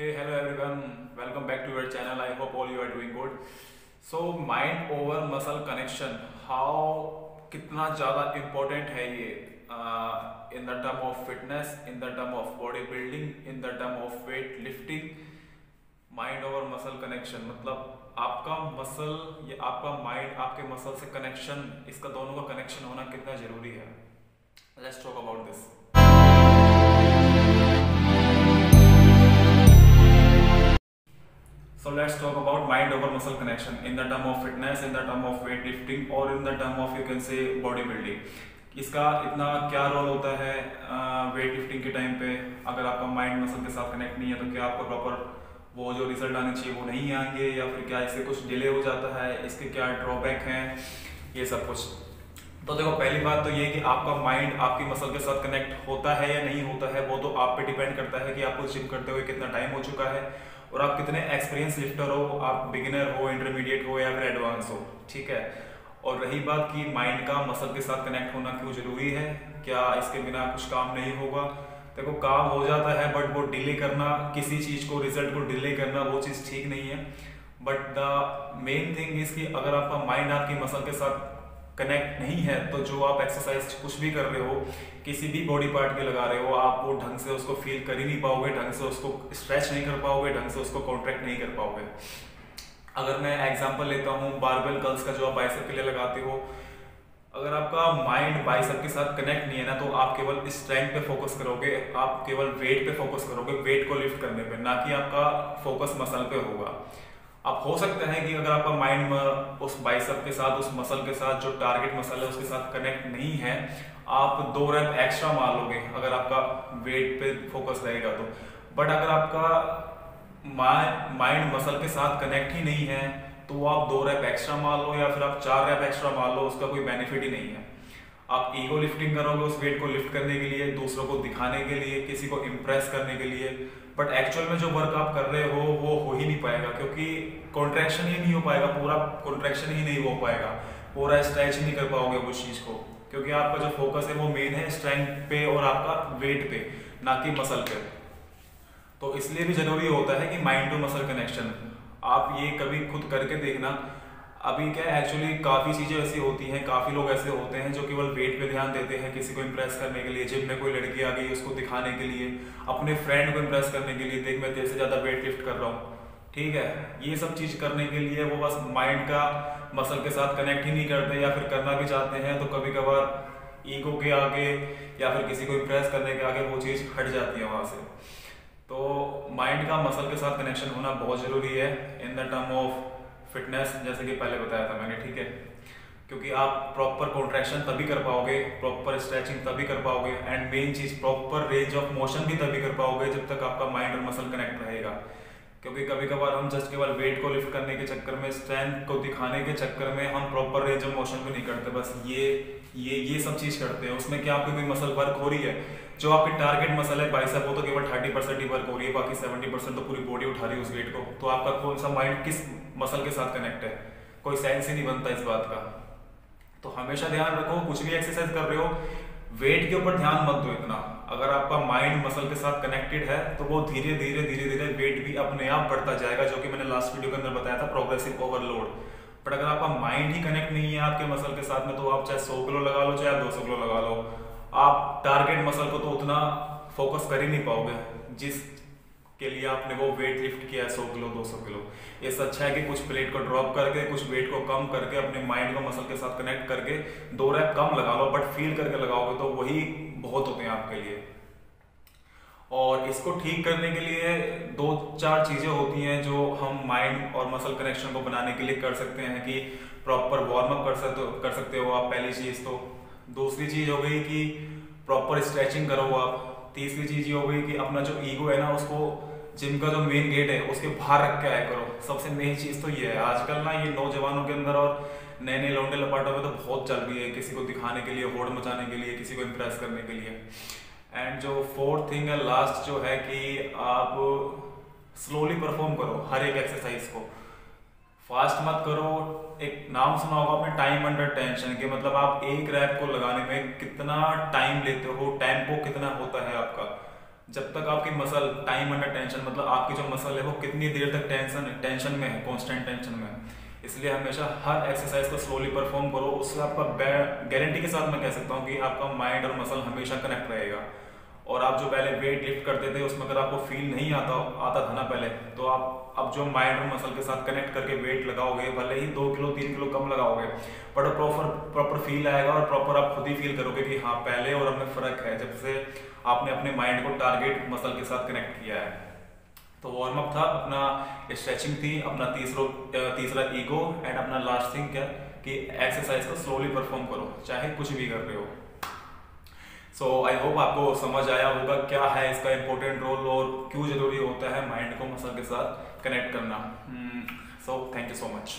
Hey, hello everyone. Welcome back to your channel. I hope all you are doing good. So mind over muscle connection, how कितना ज़्यादा important है ये in the term of fitness, in the term of bodybuilding, in the term of weight lifting. Mind over muscle connection मतलब आपका muscle या आपका mind आपके muscle से कनेक्शन, इसका दोनों का कनेक्शन होना कितना जरूरी है. Let's talk about this. So let's talk about mind over muscle connection in the term of fitness, in the term of weightlifting or in the term of you can say bodybuilding. इसका इतना क्या role होता है weight lifting के time पे. अगर आपका mind muscle के साथ कनेक्ट नहीं है तो क्या आपको प्रॉपर वो जो रिजल्ट आने चाहिए वो नहीं आएंगे, या फिर क्या इससे कुछ डिले हो जाता है, इसके क्या ड्रॉबैक हैं, ये सब कुछ. तो देखो, पहली बात तो ये कि आपका माइंड आपकी मसल के साथ कनेक्ट होता है या नहीं होता है वो तो आप पे डिपेंड करता है कि आपको जिम करते हुए कितना टाइम हो चुका है और आप कितने एक्सपीरियंस लिफ्टर हो, आप बिगिनर हो, इंटरमीडिएट हो या फिर एडवांस हो. ठीक है. और रही बात कि माइंड का मसल के साथ कनेक्ट होना क्यों जरूरी है, क्या इसके बिना कुछ काम नहीं होगा. देखो, काम हो जाता है बट वो डिले करना, किसी चीज को रिजल्ट को डिले करना, वो चीज ठीक नहीं है. But the main thing is कि अगर आपका माइंड आपकी मसल के साथ कनेक्ट नहीं है तो जो आप एक्सरसाइज कुछ भी कर रहे हो, किसी भी बॉडी पार्ट के लगा रहे हो, आप वो ढंग से उसको फील कर ही नहीं पाओगे, ढंग से उसको स्ट्रेच नहीं कर पाओगे, ढंग से उसको कॉन्ट्रैक्ट नहीं कर पाओगे. अगर मैं एग्जांपल लेता हूँ बारबेल कर्ल्स का जो आप बाइसेप के लिए लगाते हो, अगर आपका माइंड बाइसेप के साथ कनेक्ट नहीं है ना तो आप केवल स्ट्रेंथ पे फोकस करोगे, आप केवल वेट पे फोकस करोगे, वेट को लिफ्ट करने पे, ना कि आपका फोकस मसल पे होगा. अब हो सकता है कि अगर आपका माइंड उस बाइसेप के साथ, उस मसल के साथ, जो टारगेट मसल है उसके साथ कनेक्ट नहीं है, आप 2 रैप एक्स्ट्रा मार लोगे अगर आपका वेट पे फोकस रहेगा तो. बट अगर आपका माइंड मसल के साथ कनेक्ट ही नहीं है तो आप 2 रैप एक्स्ट्रा मार लो या फिर आप 4 रैप एक्स्ट्रा मार लो, उसका कोई बेनिफिट ही नहीं है. आप ईगो लिफ्टिंग करोगे उस वेट को लिफ्ट करने के लिए, दूसरों को दिखाने के लिए, किसी को इम्प्रेस करने के लिए, बट एक्चुअल में जो वर्क आप कर रहे हो वो हो ही नहीं पाएगा, क्योंकि कॉन्ट्रैक्शन ही नहीं हो पाएगा, पूरा कॉन्ट्रैक्शन ही नहीं हो पाएगा, पूरा स्ट्रेच ही नहीं कर पाओगे उस चीज को, क्योंकि आपका जो फोकस है वो मेन है स्ट्रेंथ पे और आपका वेट पे, ना कि मसल पे. तो इसलिए भी जरूरी होता है कि माइंड टू मसल कनेक्शन आप ये कभी खुद करके देखना. अभी क्या एक्चुअली काफ़ी चीज़ें ऐसी होती हैं, काफ़ी लोग ऐसे होते हैं जो केवल वेट पे ध्यान देते हैं, किसी को इम्प्रेस करने के लिए, जिम में कोई लड़की आ गई उसको दिखाने के लिए, अपने फ्रेंड को इम्प्रेस करने के लिए, देख मैं तेरे से ज़्यादा वेट लिफ्ट कर रहा हूँ. ठीक है. ये सब चीज़ करने के लिए वो बस माइंड का मसल के साथ कनेक्ट ही नहीं करते, या फिर करना भी चाहते हैं तो कभी कभार ईगो के आगे या फिर किसी को इम्प्रेस करने के आगे वो चीज़ हट जाती है वहाँ से. तो माइंड का मसल के साथ कनेक्शन होना बहुत ज़रूरी है in the term of fitness, जैसे कि पहले बताया था मैंने. ठीक है. क्योंकि आप प्रॉपर कॉन्ट्रैक्शन तभी कर पाओगे, प्रॉपर स्ट्रेचिंग तभी कर पाओगे, and main cheese proper range of motion भी तभी कर पाओगे जब तक आपका माइंड और मसल कनेक्ट रहेगा. क्योंकि कभी कभार हम जस्ट केवल वेट को लिफ्ट करने के चक्कर में, स्ट्रेंथ को दिखाने के चक्कर में हम प्रॉपर रेंज ऑफ मोशन भी नहीं करते, बस ये सब चीज़ करते हैं. उसमें क्या आपकी कोई मसल वर्क हो रही है, जो आपकी टारगेट मसल है बाइसेप, वो तो केवल 30% ही वर्क हो रही है, बाकी 70% तो पूरी बॉडी उठा रही है उस वेट को. तो आपका कौन सा माइंड किस मसल के साथ कनेक्ट है, कोई सेंस ही नहीं बनता इस बात का. तो हमेशा ध्यान रखो, कुछ भी एक्सरसाइज कर रहे हो वेट के ऊपर ध्यान मत दो इतना. अगर आपका माइंड मसल के साथ कनेक्टेड है तो वो धीरे धीरे वेट भी अपने आप बढ़ता जाएगा, जो कि मैंने लास्ट वीडियो के अंदर बताया था, प्रोग्रेसिव ओवरलोड. बट अगर आपका माइंड ही कनेक्ट नहीं है आपके मसल के साथ में, तो आप चाहे 100 किलो लगा लो, चाहे आप 200 किलो लगा लो, आप टारगेट मसल को तो उतना फोकस कर ही नहीं पाओगे जिस के लिए आपने वो वेट लिफ्ट किया है 100 किलो 200 किलो. इससे अच्छा है कि कुछ प्लेट को ड्रॉप करके, कुछ वेट को कम करके, अपने माइंड को मसल के साथ कनेक्ट करके 2 रैप कम लगा लो, बट फील करके लगाओगे तो वही बहुत होते हैं आपके लिए. और इसको ठीक करने के लिए 2-4 चीज़ें होती हैं जो हम माइंड और मसल कनेक्शन को बनाने के लिए कर सकते हैं. कि प्रॉपर वार्म अप कर सकते हो आप, पहली चीज़ तो. दूसरी चीज़ हो गई कि प्रॉपर स्ट्रेचिंग करो आप. तीसरी चीज़ ये हो गई कि अपना जो ईगो है ना उसको जिम का जो मेन गेट है उसके बाहर रख के आया करो. सबसे मेन चीज़ तो ये है. आजकल ना ये नौजवानों के अंदर और नए नए लौंडे लपाटों में तो बहुत चल रही है, किसी को दिखाने के लिए, होड़ मचाने के लिए, किसी को इम्प्रेस करने के लिए. एंड जो फोर्थ थिंग है, लास्ट जो है, कि आप स्लोली परफॉर्म करो हर एक एक्सरसाइज को, फास्ट मत करो. एक नाम सुना होगा आपने, टाइम अंडर टेंशन, के मतलब आप एक रैप को लगाने में कितना टाइम लेते हो, टेम्पो कितना होता है आपका. जब तक आपकी मसल टाइम अंडर टेंशन, मतलब आपकी जो मसल है वो कितनी देर तक टेंशन में है, कांस्टेंट टेंशन में है। इसलिए हमेशा हर एक्सरसाइज को स्लोली परफॉर्म करो, उससे आपका गारंटी के साथ मैं कह सकता हूँ कि आपका माइंड और मसल हमेशा कनेक्ट रहेगा। और आप जो पहले वेट लिफ्ट करते थे उसमें अगर आपको फील नहीं आता था ना पहले, तो आप अब जो माइंड और मसल के साथ कनेक्ट करके वेट लगाओगे, भले ही 2 किलो 3 किलो कम लगाओगे, बट प्रॉपर फील आएगा और प्रॉपर आप खुद ही फील करोगे कि हाँ पहले और अब में फर्क है, जब से आपने अपने माइंड को टारगेट मसल के साथ कनेक्ट किया है। तो वार्म अप था अपना, स्ट्रेचिंग थी अपना, तीसरा ईगो, एंड अपना लास्ट थिंग क्या कि एक्सरसाइज को स्लोली परफॉर्म करो चाहे कुछ भी कर रहे हो। सो आई होप आपको समझ आया होगा क्या है इसका इंपॉर्टेंट रोल और क्यों जरूरी होता है माइंड को मसल के साथ कनेक्ट करना। So thank you so much.